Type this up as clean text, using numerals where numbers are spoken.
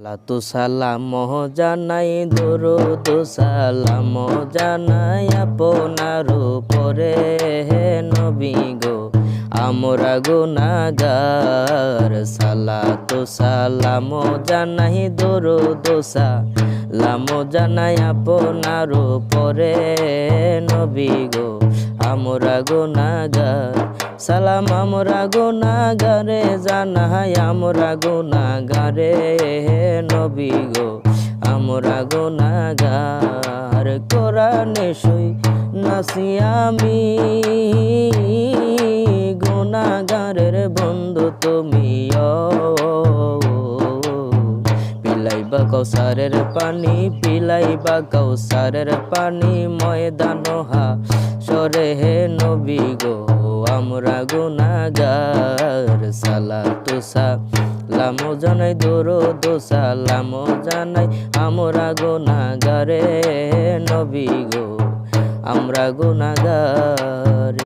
লাতু সালাম জানাই দরুদ সালাম জানাই আপনার উপরে হে নবী গো আমরা গুনাহগার। সালাতু সালাম জানাই দরুদ সালাম জানাই আপনার উপরে নবী গো আমরা গুনাহগার। সালাম আমরা গুনাহগারে জানাই আমরা গুনাহগারে নবী গো আমরা গুনাহগার। কোরআনে সই নাসি আমি গুনাহগারের বন্ধু তুমি পিলাইবা কৌসারের পানি পিলাইবা কৌসারের পানি ময়দান হাশরে হে নবী গো আমরা গুনাহগার। সালাতু সালাম জানাই দরুদ সালাম জানাই আমরা গুনাহগারে নবী গো আমরা গুনাহগার।